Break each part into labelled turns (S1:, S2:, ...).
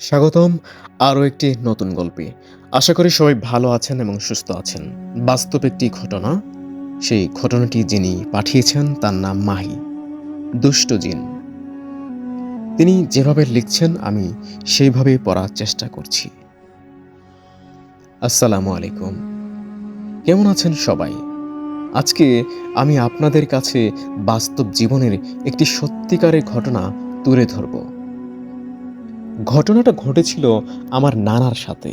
S1: স্বাগতম আরও একটি নতুন গল্পে। আশা করি সবাই ভালো আছেন এবং সুস্থ আছেন। বাস্তব একটি ঘটনা। সেই ঘটনাটি যিনি পাঠিয়েছেন তার নাম মাহি, দুষ্ট জিন। তিনি যেভাবে লিখছেন আমি সেইভাবেই পড়ার চেষ্টা করছি। আসসালামু আলাইকুম। কেমন আছেন সবাই? আজকে আমি আপনাদের কাছে বাস্তব জীবনের একটি সত্যিকারের ঘটনা তুলে ধরব। ঘটনাটা ঘটেছিল আমার নানার সাথে।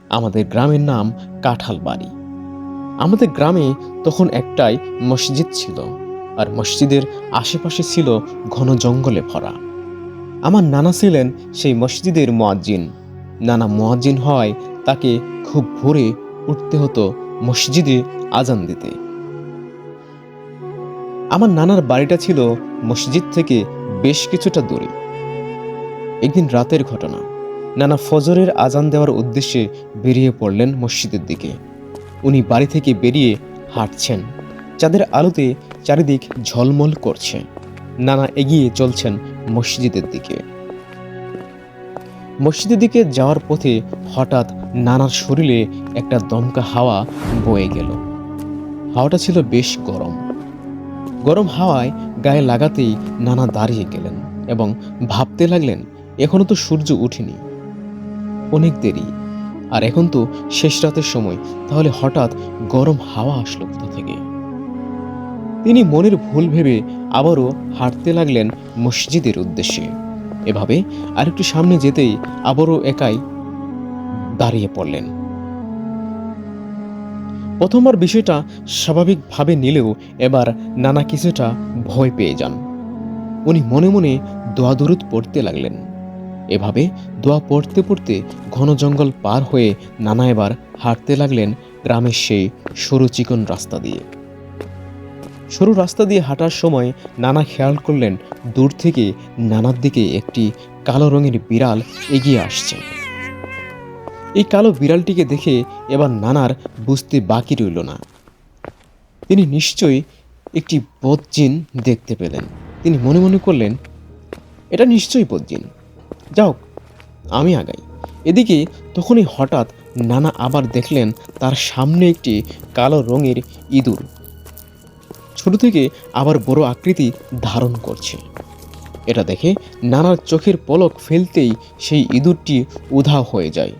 S1: আমাদের গ্রামের নাম কাঁঠালবাড়ি। আমাদের গ্রামে তখন একটাই মসজিদ ছিল, আর মসজিদের আশেপাশে ছিল ঘন জঙ্গলে ভরা। আমার নানা ছিলেন সেই মসজিদের মুয়াজ্জিন। নানা মুয়াজ্জিন হওয়ায় তাকে খুব ভোরে উঠতে হতো মসজিদে আজান দিতে। আমার নানার বাড়িটা ছিল মসজিদ থেকে বেশ কিছুটা দূরে। একদিন রাতের ঘটনা। নানা ফজরের আজান দেওয়ার উদ্দেশ্যে বেরিয়ে পড়লেন মসজিদের দিকে। উনি বাড়ি থেকে বেরিয়ে হাঁটছেন। চাঁদের আলোতে চারিদিক ঝলমল করছে। নানা এগিয়ে চলছেন মসজিদের দিকে। মসজিদের দিকে যাওয়ার পথে হঠাৎ নানার শরীরে একটা দমকা হাওয়া বয়ে গেল। হাওয়াটা ছিল বেশ গরম। গরম হাওয়ায় গায়ে লাগাতেই নানা দাঁড়িয়ে গেলেন এবং ভাবতে লাগলেন, এখনো তো সূর্য উঠেনি, অনেক দেরি, আর এখন তো শেষ রাতের সময়, তাহলে হঠাৎ গরম হাওয়া আসলো কোথা থেকে? তিনি মনের ভুল ভেবে আবারও হাঁটতে লাগলেন মসজিদের উদ্দেশ্যে। এভাবে আরেকটু সামনে যেতেই আবারও একাই দাঁড়িয়ে পড়লেন। প্রথমবার বিষয়টা স্বাভাবিকভাবে নিলেও এবার নানা কিছুটা ভয় পেয়ে যান। উনি মনে মনে দোয়া দরুদ পড়তে লাগলেন। এভাবে দোয়া পড়তে পড়তে ঘন জঙ্গল পার হয়ে নানা এবার হাঁটতে লাগলেন গ্রামের সেই সরু চিকন রাস্তা দিয়ে। সরু রাস্তা দিয়ে হাঁটার সময় নানা খেয়াল করলেন দূর থেকে নানার দিকে একটি কালো রঙের বিড়াল এগিয়ে আসছে। এই কালো বিড়ালটিকে দেখে এবার নানার বুঝতে বাকি রইল না, তিনি নিশ্চয়ই একটি বদজিন দেখতে পেলেন। তিনি মনে মনে করলেন, এটা নিশ্চয়ই বদজিন, যাও আমি আগাই। এদিকে তখনই হঠাৎ নানা আবার দেখলেন তার সামনে একটি কালো রঙের ইঁদুর ছোট থেকে আবার বড় আকৃতি ধারণ করছে। এটা দেখে নানার চোখের পলক ফেলতেই সেই ইঁদুরটি উধাও হয়ে যায়।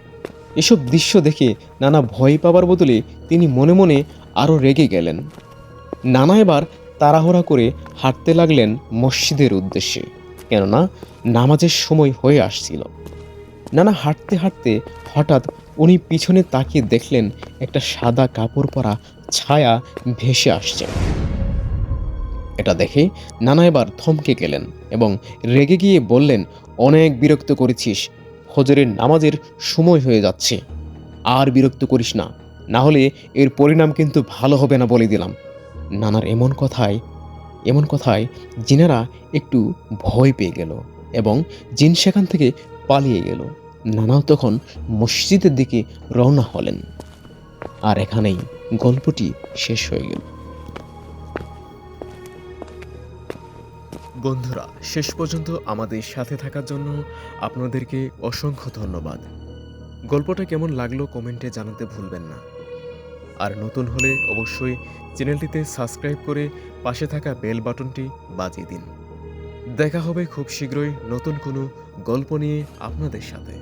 S1: এসব দৃশ্য দেখে নানা ভয় পাবার বদলে তিনি মনে মনে আরও রেগে গেলেন। নানা এবার তাড়াহুড়া করে হাঁটতে লাগলেন মসজিদের উদ্দেশ্যে, কেননা নামাজের সময় হয়ে আসছিল। নানা হাঁটতে হাঁটতে হঠাৎ উনি পিছনে তাকিয়ে দেখলেন একটা সাদা কাপড় পরা ছায়া ভেসে আসছে। এটা দেখে নানা এবার থমকে গেলেন এবং রেগে গিয়ে বললেন, অনেক বিরক্ত করেছিস, ফজরের নামাজের সময় হয়ে যাচ্ছে, আর বিরক্ত করিস না, না হলে এর পরিণাম কিন্তু ভালো হবে না বলে দিলাম। নানার এমন কথায় জিনেরা একটু ভয় পেয়ে গেল এবং জিন সেখান থেকে পালিয়ে গেল। নানাও তখন মসজিদের দিকে রওনা হলেন। আর এখানেই গল্পটি শেষ হয়ে গেল। বন্ধুরা, শেষ পর্যন্ত আমাদের সাথে থাকার জন্য আপনাদেরকে অসংখ্য ধন্যবাদ। গল্পটা কেমন লাগলো কমেন্টে জানাতে ভুলবেন না। আর নতুন হলে অবশ্যই চ্যানেলটিতে সাবস্ক্রাইব করে পাশে থাকা বেল বাটনটি বাজিয়ে দিন। দেখা হবে খুব শীঘ্রই নতুন কোনো গল্প নিয়ে আপনাদের সাথে।